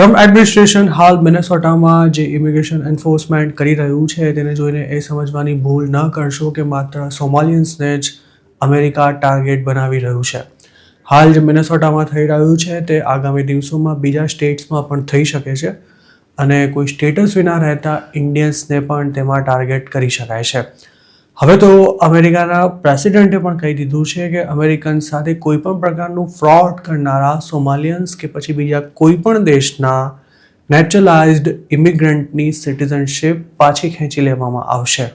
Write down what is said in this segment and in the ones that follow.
Trump administration હાલ મિનેસોટામાં જે immigration enforcement કરી રહ્યું છે તેને જોઈને એ સમજવાની ભૂલ ન કરશો કે માત્ર સોમાલિયન્સને જ અમેરિકા ટાર્ગેટ બનાવી રહ્યું છે. હાલ જે મિનેસોટામાં થઈ રહ્યું છે તે આગામી દિવસોમાં બીજા સ્ટેટ્સમાં પણ થઈ શકે છે અને કોઈ સ્ટેટસ વિના રહેતા ઇન્ડિયન્સને પણ તેમાં ટાર્ગેટ કરી શકાય છે. હવે તો અમેરિકાના પ્રેસિડેન્ટે પણ કહી દીધું છે કે અમેરિકન સાથે કોઈ પણ પ્રકારનું ફ્રોડ કરનારા સોમાલિયન્સ કે પછી બીજા કોઈ પણ દેશના નેચરલાઇઝ્ડ ઇમિગ્રન્ટની સિટીઝનશિપ પાછી ખેંચી લેવામાં આવશે.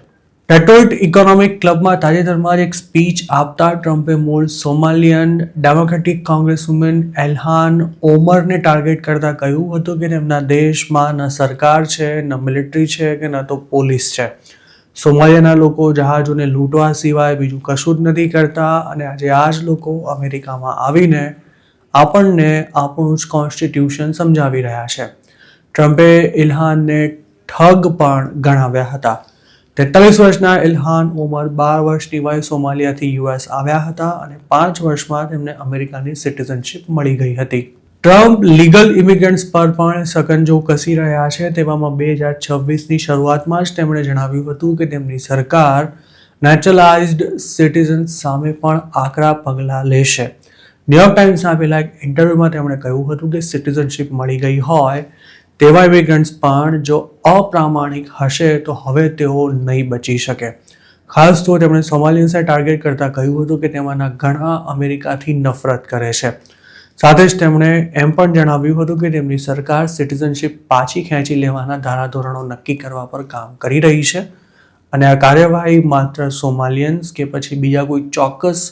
ડેટ્રોઇટ ઇકોનોમિક ક્લબમાં તાજેતરમાં જ એક સ્પીચ આપતા ટ્રમ્પે મૂળ સોમાલિયન ડેમોક્રેટિક કોંગ્રેસવુમેન એલ્હાન ઓમરને ટાર્ગેટ કરતા કહ્યું હતું કે તેમના દેશમાં ન સરકાર છે, ન મિલિટરી છે કે ન તો પોલીસ છે. સોમાલિયાના લોકો જહાજોને લૂંટવા સિવાય બીજું કશું જ નથી કરતા અને આજે આ જ લોકો અમેરિકામાં આવીને આપણને આપણું જ કોન્સ્ટિટ્યુશન સમજાવી રહ્યા છે. ટ્રમ્પે ઇલ્હાનને ઠગ પણ ગણાવ્યા હતા. 43 વર્ષના ઇલ્હાન ઓમર 12 વર્ષની વયે સોમાલિયાથી યુએસ આવ્યા હતા અને 5 વર્ષમાં તેમને અમેરિકાની સિટીઝનશિપ મળી ગઈ હતી. ટ્રમ્પ લીગલ ઇમિગ્રન્ટ્સ પર પણ સકંજો કસી રહ્યા છે. તેવામાં 2026ની શરૂઆતમાં જ તેમણે જણાવ્યું હતું કે તેમની સરકાર નેચરલાઇઝ્ડ સિટીઝન્સ સામે પણ આકરા પગલાં લેશે. ન્યૂયોર્ક ટાઈમ્સના આપેલા એક ઇન્ટરવ્યુમાં તેમણે કહ્યું હતું કે સિટીઝનશિપ મળી ગઈ હોય તેવા ઇમિગ્રન્ટ્સ પણ જો અપ્રામાણિક હશે તો હવે તેઓ નહીં બચી શકે. ખાસ તો તેમણે સોમાલિયન્સને ટાર્ગેટ કરતા કહ્યું હતું કે તેમાંના ઘણા અમેરિકાથી નફરત કરે છે. સાથે જ તેમણે એમ પણ જણાવ્યું હતું કે તેમની સરકાર સિટીઝનશિપ પાછી ખેંચી લેવાના ધારાધોરણો નક્કી કરવા પર કામ કરી રહી છે અને આ કાર્યવાહી માત્ર સોમાલિયન્સ કે પછી બીજા કોઈ ચોક્કસ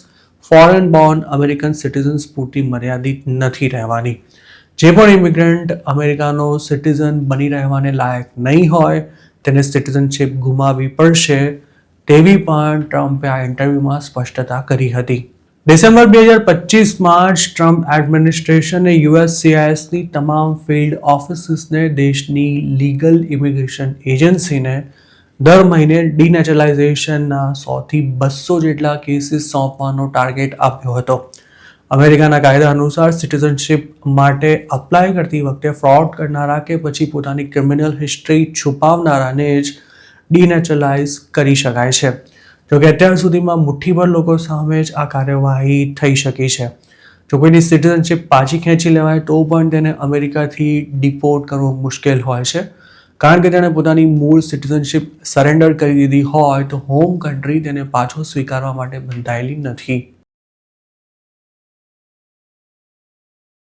ફોરેન બોર્ન અમેરિકન સિટીઝન્સ પૂરતી મર્યાદિત નથી રહેવાની. જે પણ ઇમિગ્રન્ટ અમેરિકાનો સિટીઝન બની રહેવાને લાયક નહીં હોય તેને સિટીઝનશિપ ગુમાવવી પડશે તેવી પણ ટ્રમ્પે આ ઇન્ટરવ્યુમાં સ્પષ્ટતા કરી હતી. ડિસેમ્બર 2025માં જ ટ્રમ્પ એડમિનિસ્ટ્રેશને USCISની તમામ ફિલ્ડ ઓફિસીસને દેશની લીગલ ઇમિગ્રેશન એજન્સીને દર મહિને ડિનેચરલાઇઝેશનના 100થી 200 જેટલા કેસીસ સોંપવાનો ટાર્ગેટ આપ્યો હતો. અમેરિકાના કાયદા અનુસાર સિટીઝનશિપ માટે અપ્લાય કરતી વખતે ફ્રોડ કરનારા કે પછી પોતાની ક્રિમિનલ હિસ્ટ્રી છુપાવનારાને જ ડિનેચરલાઇઝ કરી શકાય છે. જોકે અત્યાર સુધીમાં મુઠ્ઠીભર લોકો સામે જ આ કાર્યવાહી થઈ શકી છે. જો કોઈની સિટીઝનશિપ પાછી ખેંચી લેવાય તો પણ તેને અમેરિકાથી ડિપોર્ટ કરવું મુશ્કેલ હોય છે કારણ કે તેણે પોતાની મૂળ સિટીઝનશિપ સરેન્ડર કરી દીધી હોય તો હોમ કન્ટ્રી તેને પાછો સ્વીકારવા માટે બંધાયેલી નથી.